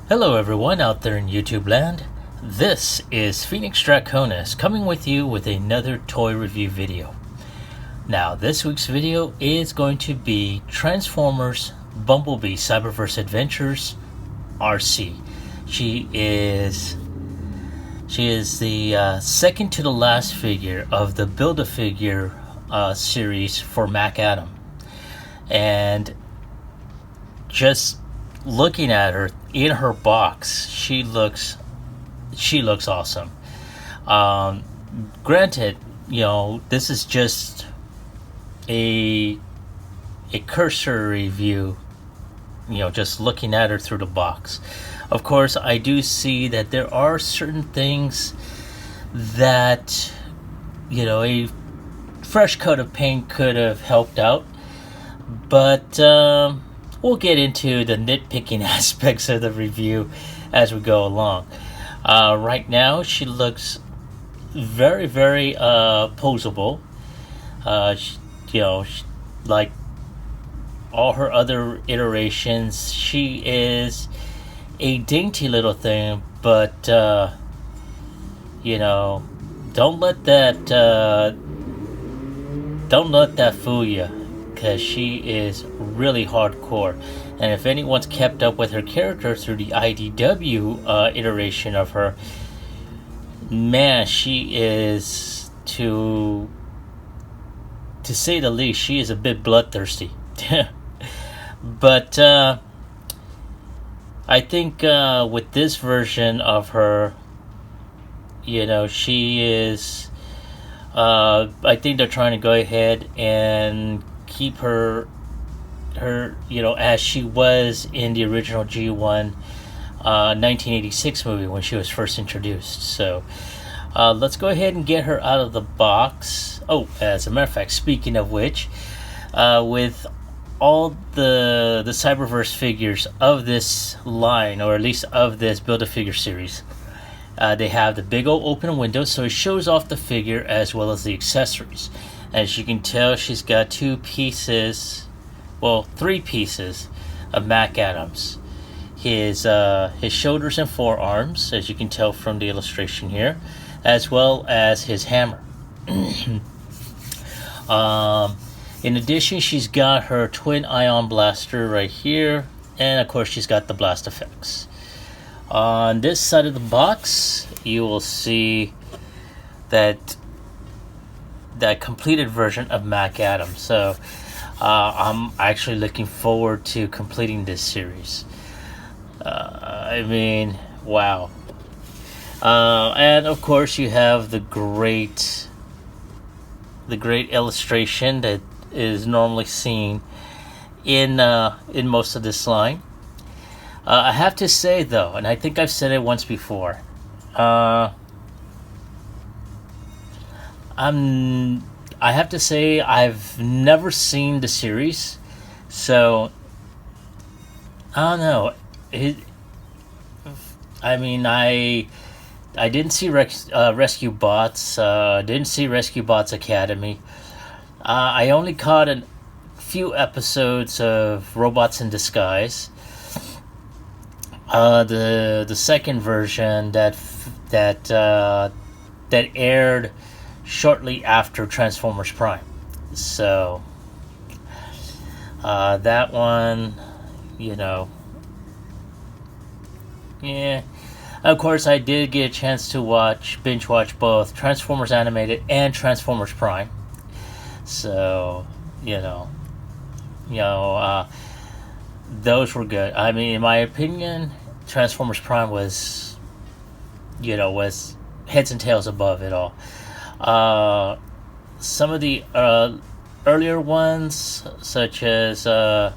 Hello everyone out there in YouTube land. This is Phoenix Draconis coming with you with another toy review video. Now this week's video is going to be Transformers Bumblebee Cyberverse Adventures Arcee. She is the second to the last figure of the Build-A-Figure series for McAdam. And just looking at her in her box, she looks awesome. Granted, this is just a cursory view, just looking at her through the box. Of course, I do see that there are certain things that a fresh coat of paint could have helped out, but we'll get into the nitpicking aspects of the review as we go along. Right now, she looks very, very posable. Like all her other iterations, she is a dainty little thing, but don't let that fool you, because she is really hardcore. And if anyone's kept up with her character through the IDW iteration of her, man, she is, to say the least, she is a bit bloodthirsty. But I think with this version of her, she is, I think they're trying to go ahead and keep her as she was in the original G1 1986 movie when she was first introduced. So let's go ahead and get her out of the box. Oh, as a matter of fact, speaking of which, with all the Cyberverse figures of this line, or at least of this Build-A-Figure series, they have the big old open window, so it shows off the figure as well as the accessories. As you can tell, she's got three pieces of McAdams. His shoulders and forearms, as you can tell from the illustration here, as well as his hammer. In addition, she's got her twin ion blaster right here, and of course she's got the blast effects. On this side of the box, you will see that completed version of McAdam. So I'm actually looking forward to completing this series. Wow. And of course you have the great illustration that is normally seen in most of this line. I have to say though, and I think I've said it once before, I have to say I've never seen the series, so I don't know. I didn't see Rescue Bots. Didn't see Rescue Bots Academy. I only caught a few episodes of Robots in Disguise. The second version that aired shortly after Transformers Prime. So that one, yeah. Of course, I did get a chance to binge watch both Transformers Animated and Transformers Prime. So those were good. I mean, in my opinion, Transformers Prime was heads and tails above it all. Some of the earlier ones, such as I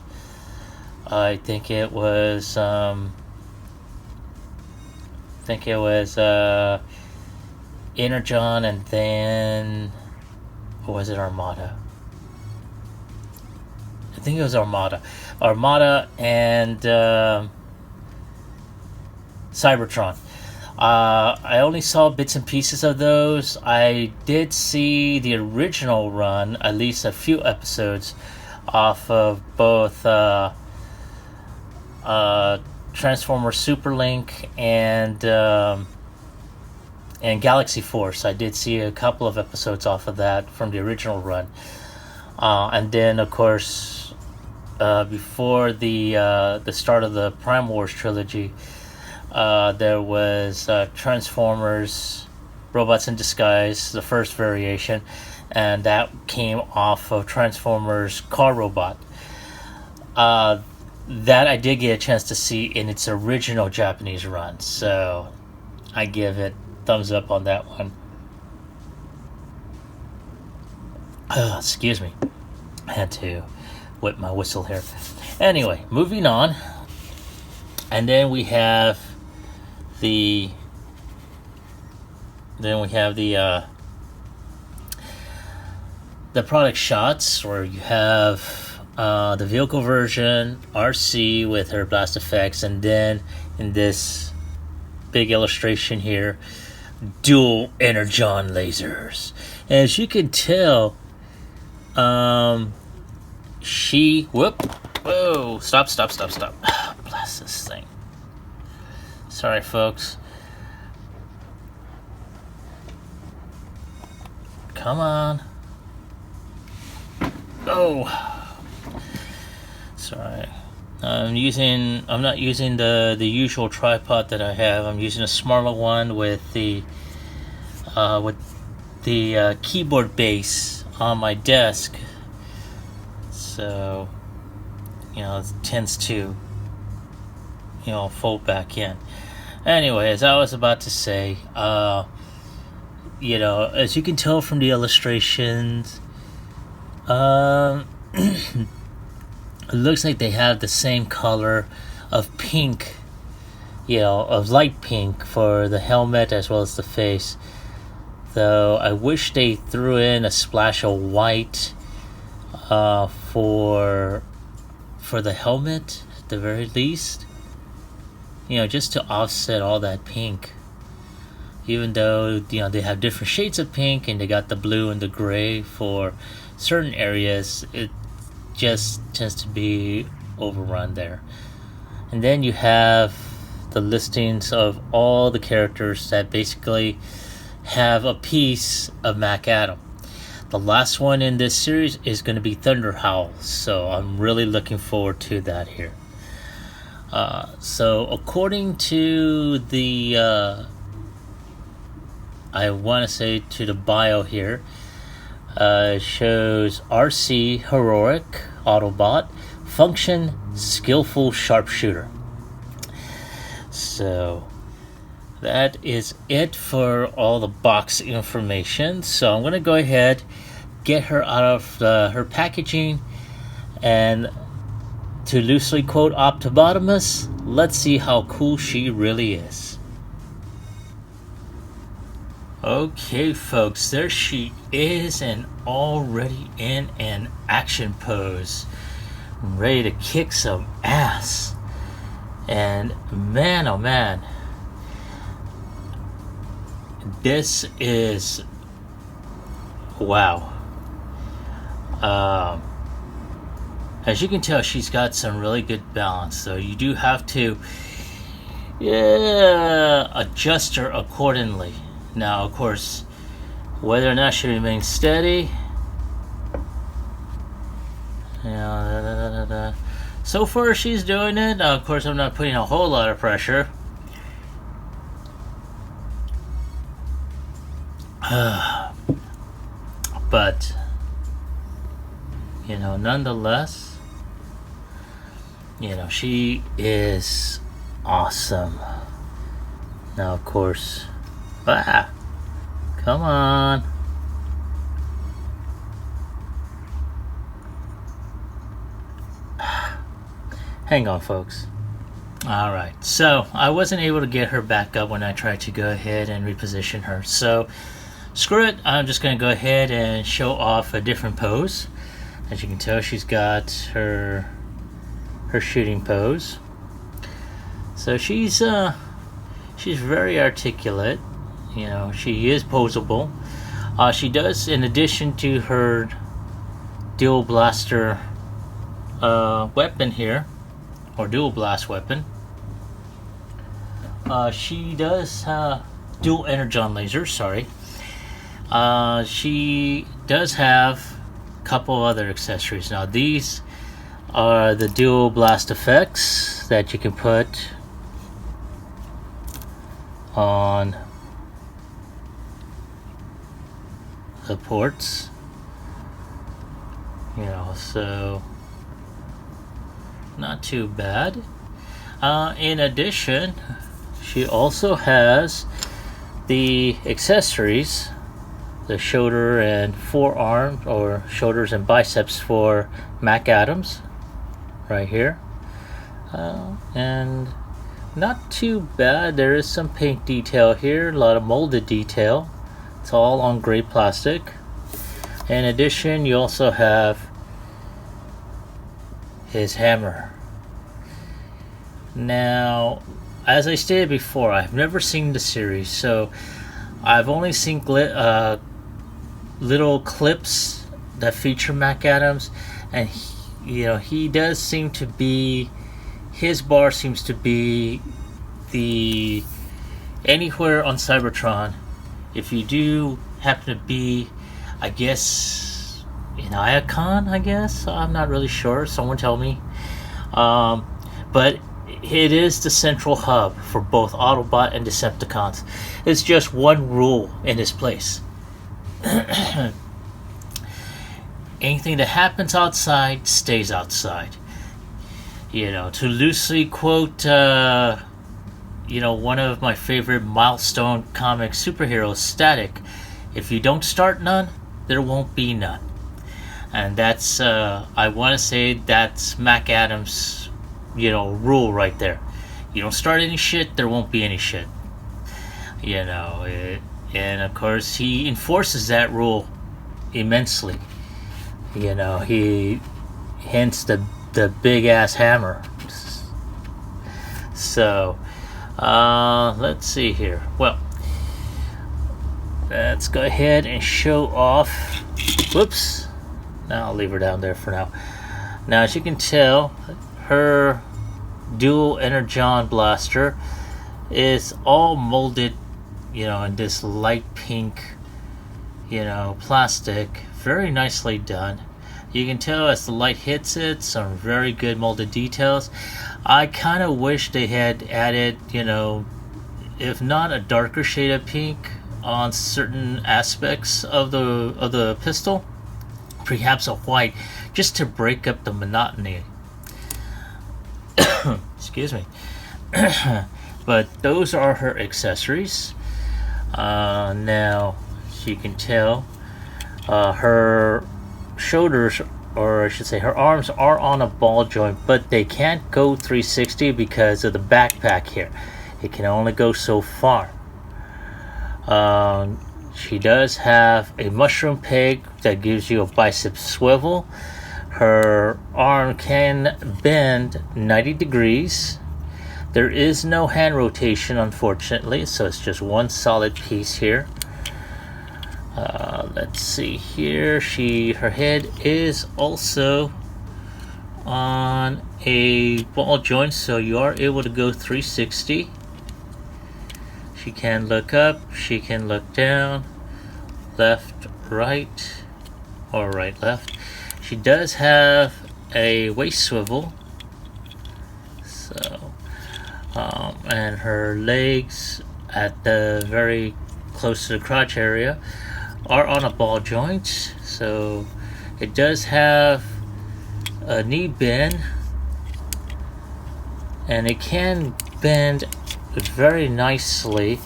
think it was Energon, and then, or was it Armada? I think it was Armada and Cybertron. I only saw bits and pieces of those. I did see the original run, at least a few episodes, off of both Transformer Superlink and Galaxy Force. I did see a couple of episodes off of that from the original run. And then, of course, before the start of the Prime Wars trilogy, there was Transformers Robots in Disguise, the first variation, and that came off of Transformers Car Robot. That I did get a chance to see in its original Japanese run, so I give it thumbs up on that one. Excuse me, I had to whip my whistle here. Anyway, moving on, and then we have the product shots, where you have the vehicle version, Arcee with her blast effects, and then in this big illustration here, dual energon lasers. As you can tell, stop. Blast this thing. Sorry, folks. Come on. Oh. Sorry. I'm not using the usual tripod that I have. I'm using a smaller one with the keyboard base on my desk. So, it tends to, fold back in. Anyway, as I was about to say, as you can tell from the illustrations, it looks like they have the same color of pink, of light pink for the helmet as well as the face. Though I wish they threw in a splash of white for the helmet at the very least. Just to offset all that pink. Even though, they have different shades of pink and they got the blue and the gray for certain areas, it just tends to be overrun there. And then you have the listings of all the characters that basically have a piece of Mac Adam. The last one in this series is going to be Thunder Howl, so I'm really looking forward to that here. So according to the I want to say to the bio here, shows Arcee Heroic Autobot, Function Skillful Sharpshooter. So that is it for all the box information. So I'm going to go ahead, get her out of her packaging, and to loosely quote Optibotimus, let's see how cool she really is. Okay, folks, there she is, and already in an action pose, ready to kick some ass. And man, oh man, this is wow. As you can tell, she's got some really good balance, so you do have to adjust her accordingly. Now, of course, whether or not she remains steady, so far she's doing it. Now, of course, I'm not putting a whole lot of pressure. But, nonetheless, she is awesome. Now, of course, come on. Hang on, folks. Alright, so I wasn't able to get her back up when I tried to go ahead and reposition her. So, screw it. I'm just going to go ahead and show off a different pose. As you can tell, she's got her shooting pose. So she's very articulate. She is poseable. She does, in addition to her dual blaster weapon here, or dual blast weapon, She does dual energon lasers. Sorry. She does have a couple other accessories. Now these are the dual blast effects that you can put on the ports. You know, so not too bad. In addition, she also has the accessories, the shoulder and forearm, or shoulders and biceps for Mac Adams, right here. And not too bad. There is some paint detail here, a lot of molded detail. It's all on gray plastic. In addition, you also have his hammer. Now, as I stated before, I've never seen the series, so I've only seen little clips that feature Mac Adams, and he does seem to be, his bar seems to be the anywhere on Cybertron. If you do happen to be, I guess, in Iacon, I guess, I'm not really sure, someone tell me, but it is the central hub for both Autobot and Decepticons. It's just one rule in this place. Anything that happens outside stays outside. You know, to loosely quote, one of my favorite milestone comic superheroes, Static, if you don't start none, there won't be none. And that's, I want to say that's Mac Adams' rule right there. You don't start any shit, there won't be any shit. And of course he enforces that rule immensely. He hence the big ass hammer. So let's see here. Well, let's go ahead and show off. Whoops. Now I'll leave her down there for now. Now, as you can tell, her dual energon blaster is all molded, in this light pink, plastic. Very nicely done. You can tell as the light hits it, some very good molded details. I kind of wish they had added, if not a darker shade of pink on certain aspects of the pistol, perhaps a white, just to break up the monotony. Excuse me. But those are her accessories. Now, as you can tell, her shoulders, or I should say her arms, are on a ball joint, but they can't go 360 because of the backpack here. It can only go so far. She does have a mushroom peg that gives you a bicep swivel. Her arm can bend 90 degrees. There is no hand rotation, unfortunately, so it's just one solid piece here. Let's see here. Her head is also on a ball joint, so you are able to go 360. She can look up, she can look down, left, right, or right, left. She does have a waist swivel, so and her legs at the very close to the crotch area are on a ball joint, so it does have a knee bend, and it can bend very nicely,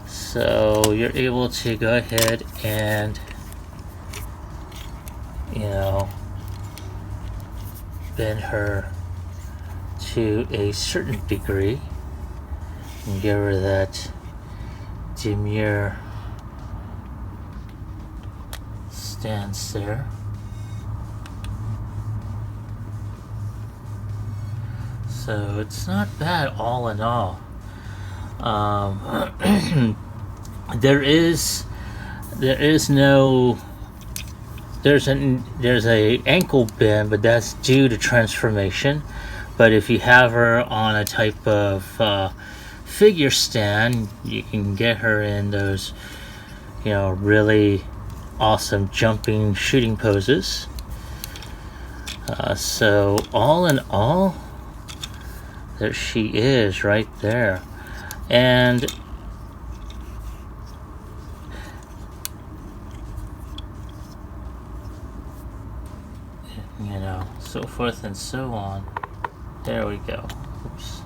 so you're able to go ahead and bend her to a certain degree and give her that demure stance there. So it's not bad all in all. There's a ankle bend, but that's due to transformation. But if you have her on a type of figure stand, you can get her in those, you know, really awesome jumping shooting poses. So all in all, there she is right there. And you know, so forth and so on. There we go. Oops.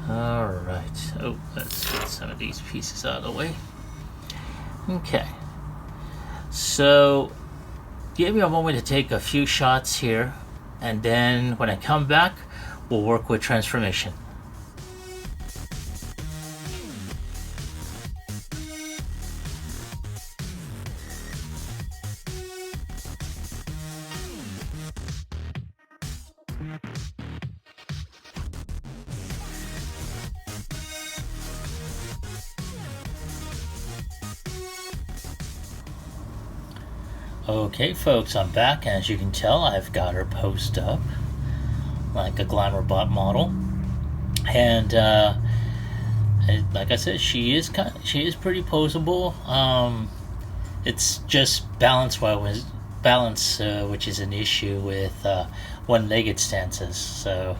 Alright. Oh, let's get some of these pieces out of the way. Okay. So, give me a moment to take a few shots here, and then when I come back, we'll work with transformation. Okay folks, I'm back, and as you can tell, I've got her posed up like a glamour bot model, and like I said, she is pretty poseable. It's just balance, which is an issue with one-legged stances. So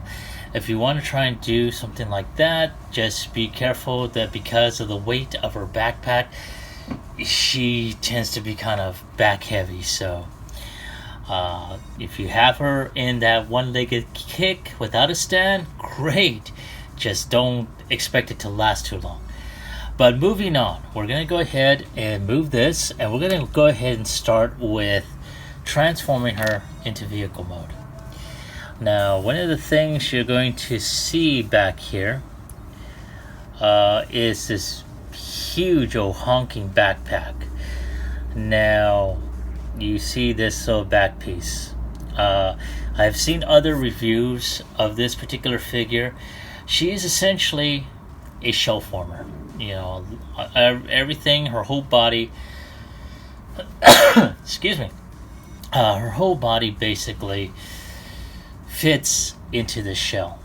if you want to try and do something like that, just be careful that because of the weight of her backpack, she tends to be kind of back heavy. So if you have her in that one-legged kick without a stand, great. Just don't expect it to last too long. But moving on, we're going to go ahead and move this, and we're going to go ahead and start with transforming her into vehicle mode. Now, one of the things you're going to see back here is this huge old honking backpack. Now you see this little back piece. I've seen other reviews of this particular figure. She is essentially a shell former. You know, everything, her whole body excuse me, her whole body basically fits into the shell.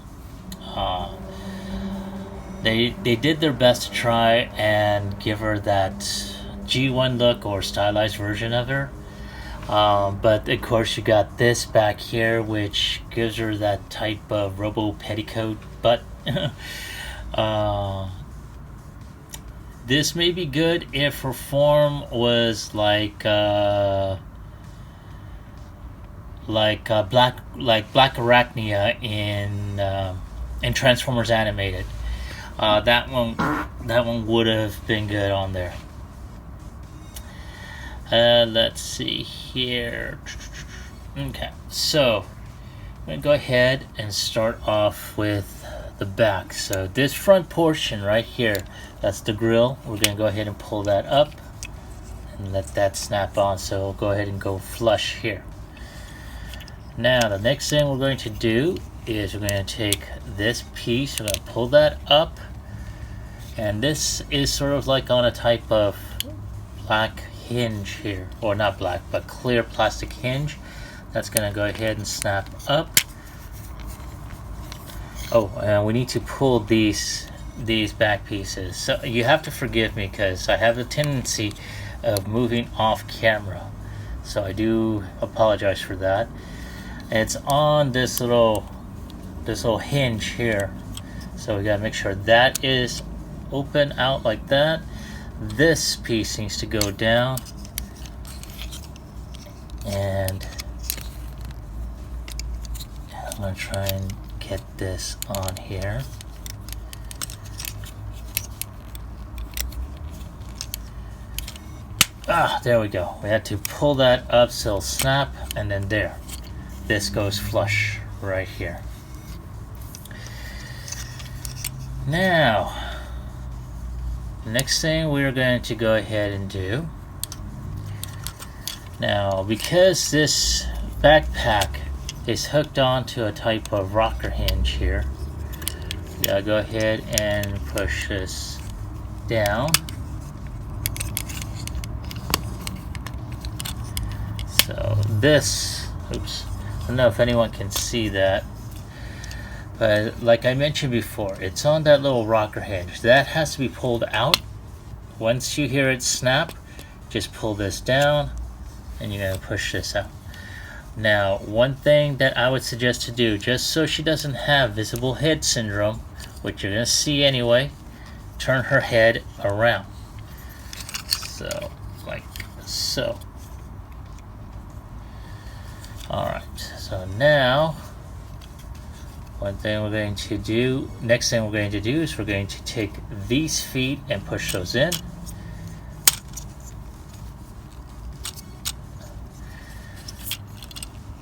They did their best to try and give her that G1 look or stylized version of her. But of course you got this back here, which gives her that type of robo petticoat butt. This may be good if her form was like Black Arachnia in Transformers Animated. That one would have been good on there. Let's see here. Okay, so I'm going to go ahead and start off with the back. So this front portion right here, that's the grill. We're going to go ahead and pull that up and let that snap on. So we'll go ahead and go flush here. Now the next thing we're going to do is we're going to take this piece, we're going to pull that up, and this is sort of like on a type of black hinge here, or not black but clear plastic hinge. That's going to go ahead and snap up. Oh, and we need to pull these back pieces. So you have to forgive me because I have a tendency of moving off camera, so I do apologize for that. And it's on this little hinge here, so we gotta make sure that is open out like that. This piece needs to go down, and I'm gonna try and get this on here. There we go. We had to pull that up so it'll snap, and then there. This goes flush right here. Now, next thing we're going to go ahead and do. Now, because this backpack is hooked onto a type of rocker hinge here, we gotta go ahead and push this down. So this, oops, I don't know if anyone can see that. But like I mentioned before, it's on that little rocker hinge. That has to be pulled out. Once you hear it snap, just pull this down and you're going to push this out. Now, one thing that I would suggest to do, just so she doesn't have visible head syndrome, which you're going to see anyway, turn her head around. So, like so. Alright, so now, next thing we're going to do is we're going to take these feet and push those in.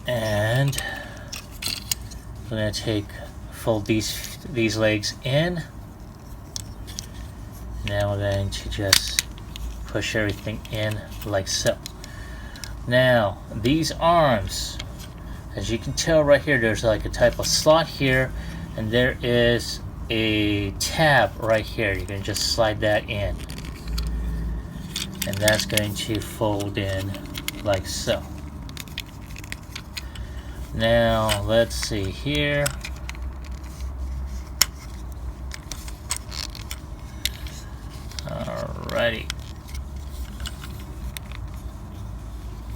And we're going to fold these legs in. Now we're going to just push everything in like so. Now these arms, as you can tell right here, there's like a type of slot here, and there is a tab right here. You can just slide that in, and that's going to fold in like so. Now let's see here. Alrighty.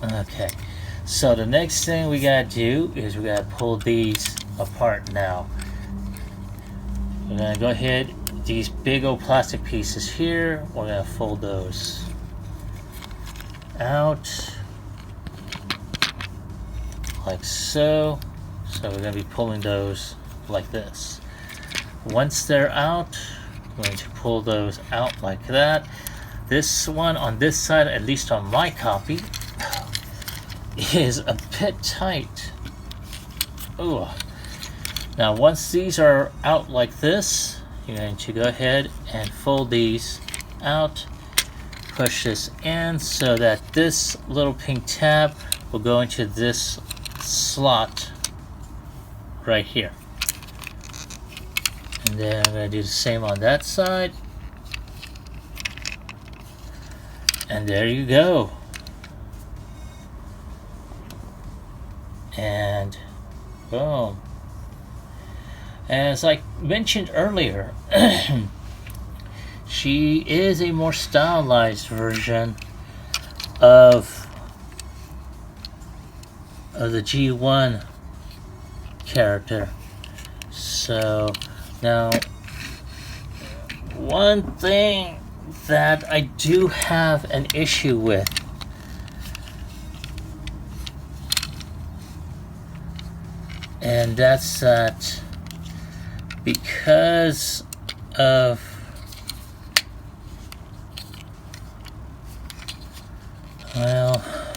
Okay, so the next thing we gotta do is we gotta pull these apart now. We're gonna go ahead, these big old plastic pieces here, we're gonna fold those out like so. So we're gonna be pulling those like this. Once they're out, I'm going to pull those out like that. This one on this side, at least on my copy, is a bit tight. Ooh. Now once these are out like this, you're going to go ahead and fold these out, push this in so that this little pink tab will go into this slot right here. And then I'm going to do the same on that side. And there you go. And boom. As I mentioned earlier, she is a more stylized version of the G1 character. So now, one thing that I do have an issue with, and that's that because of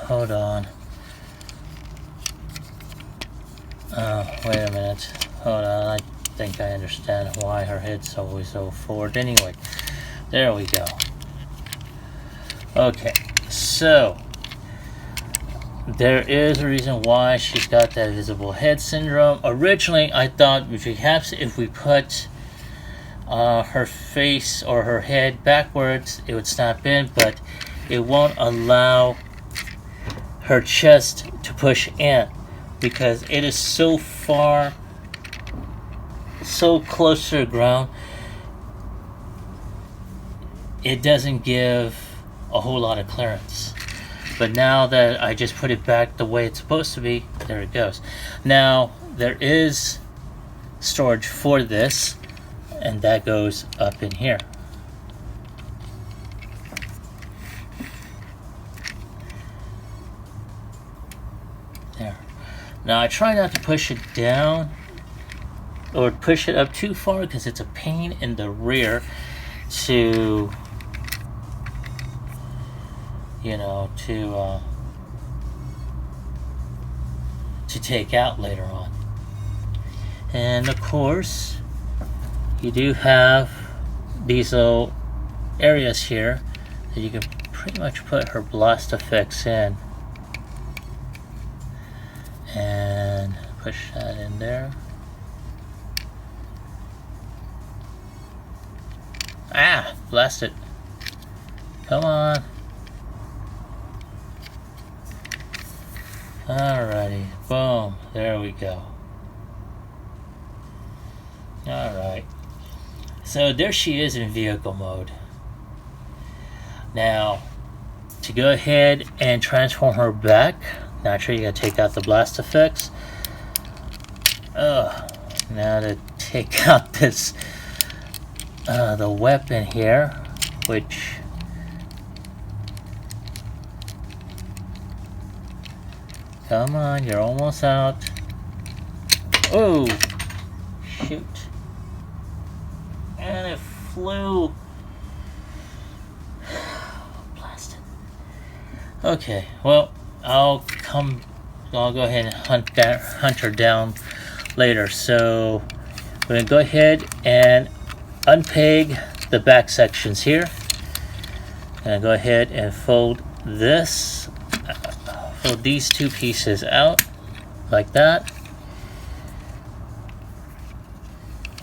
hold on. Wait a minute. Hold on. I think I understand why her head's always so forward. Anyway, there we go. Okay, so there is a reason why she's got that visible head syndrome. Originally, I thought perhaps if we put her face or her head backwards, it would snap in, but it won't allow her chest to push in because it is so far, so close to the ground. It doesn't give a whole lot of clearance. But now that I just put it back the way it's supposed to be, there it goes. Now there is storage for this, and that goes up in here. There. Now I try not to push it down or push it up too far because it's a pain in the rear to, you know, to take out later on. And of course, you do have these little areas here that you can pretty much put her blast effects in. And push that in there. Ah, blast it. Come on. Alrighty, boom, there we go. Alright. So there she is in vehicle mode. Now, to go ahead and transform her back, naturally you gotta take out the blast effects. Now to take out this, the weapon here, which come on, you're almost out. Oh, shoot. And it flew. Blasted. Okay, well, I'll go ahead and hunt her down later. So we're gonna go ahead and unpeg the back sections here. And go ahead and fold these two pieces out like that.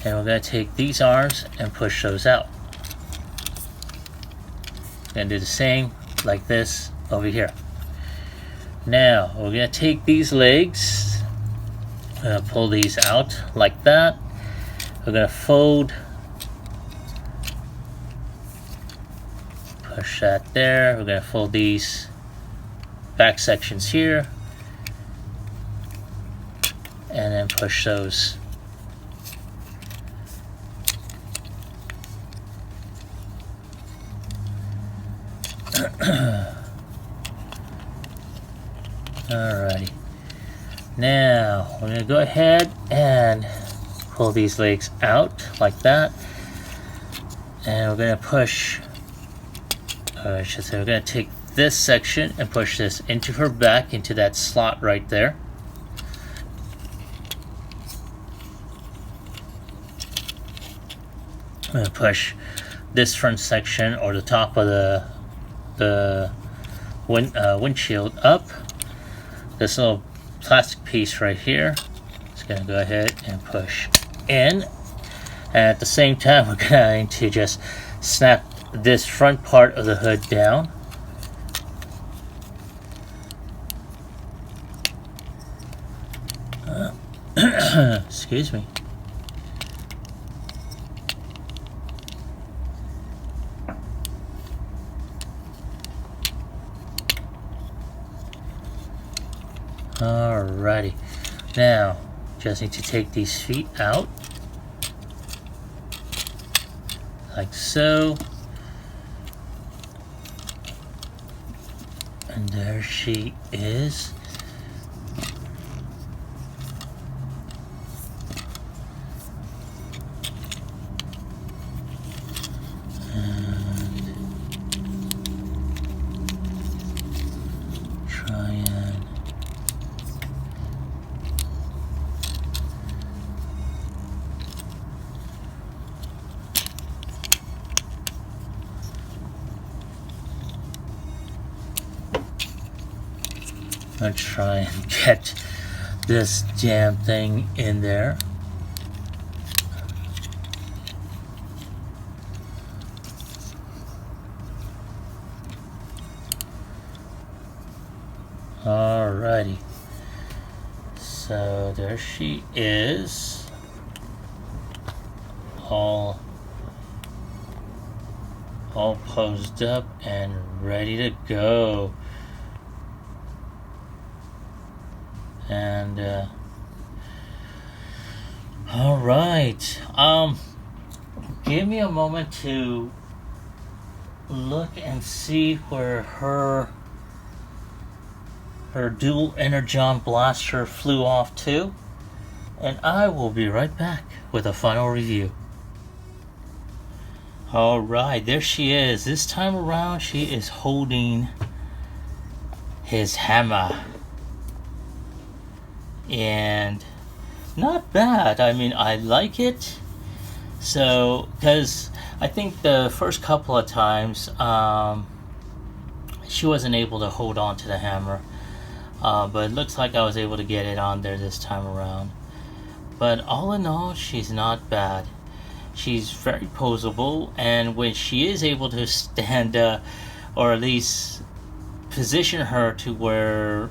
And we're going to take these arms and push those out. Going to do the same like this over here. Now we're going to take these legs, pull these out like that. We're going to fold, push that there. We're going to fold these back sections here and then push those. Alrighty. Now we're going to go ahead and pull these legs out like that, and we're going to push, I should say, we're going to take this section and push this into her back, into that slot right there. I'm going to push this front section, or the top of the windshield up. This little plastic piece right here is going to go ahead and push in. And at the same time, we're going to just snap this front part of the hood down. Excuse me. Alrighty, now just need to take these feet out like so, and there she is. I'll try and get this damn thing in there. Alrighty. So there she is. All posed up and ready to go. And all right, give me a moment to look and see where her dual energon blaster flew off to, and I will be right back with a final review. All right, there she is. This time around she is holding his hammer. And not bad. I mean, I like it. So, because I think the first couple of times she wasn't able to hold on to the hammer, but it looks like I was able to get it on there this time around. But all in all, she's not bad. She's very posable, and when she is able to stand, or at least position her to where,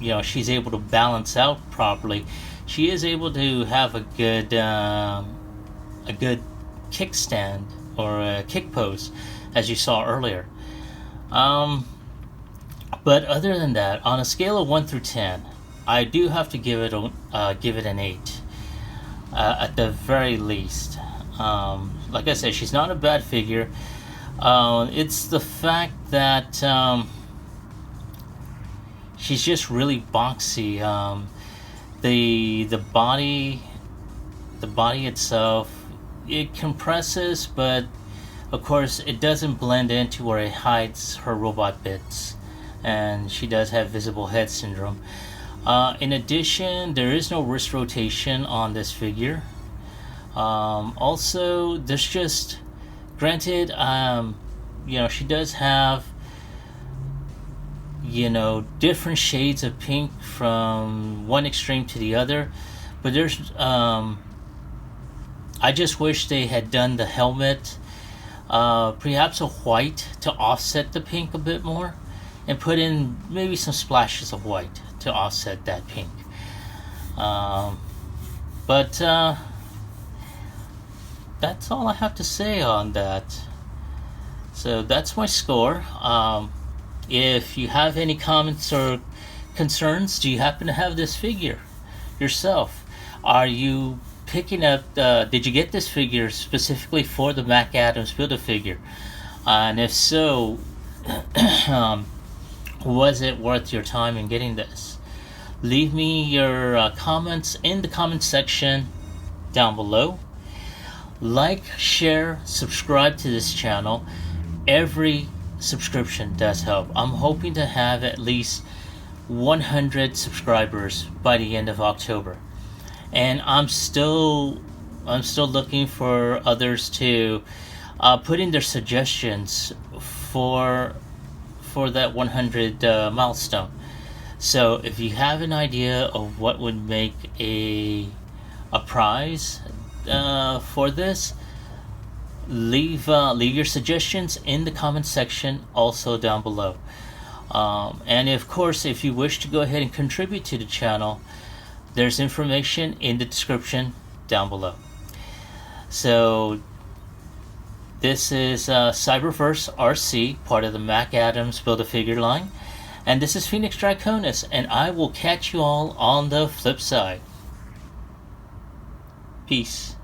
you know, she's able to balance out properly, she is able to have a good kickstand or a kick pose, as you saw earlier. But other than that, on a scale of 1 through 10, I do have to give it an 8 at the very least. Like I said, she's not a bad figure. It's the fact that she's just really boxy. The body itself, it compresses, but of course it doesn't blend into where it hides her robot bits, and she does have visible head syndrome. In addition, there is no wrist rotation on this figure. Also, there's just, granted, she does have, different shades of pink from one extreme to the other, but there's, I just wish they had done the helmet, perhaps a white to offset the pink a bit more, and put in maybe some splashes of white to offset that pink. But that's all I have to say on that. So that's my score. If you have any comments or concerns, do you happen to have this figure yourself? Are you picking up, did you get this figure specifically for the Mac Adams Build-A-Figure? And if so, was it worth your time in getting this? Leave me your comments in the comment section down below. Like, share, subscribe to this channel. Every subscription does help. I'm hoping to have at least 100 subscribers by the end of October, and I'm still looking for others to put in their suggestions for that 100 milestone. So if you have an idea of what would make a prize for this, leave your suggestions in the comment section also down below. And of course, if you wish to go ahead and contribute to the channel, there's information in the description down below. So this is Cyberverse Arcee, part of the Mac Adams Build-A-Figure line, and this is Phoenix Draconis, and I will catch you all on the flip side. Peace.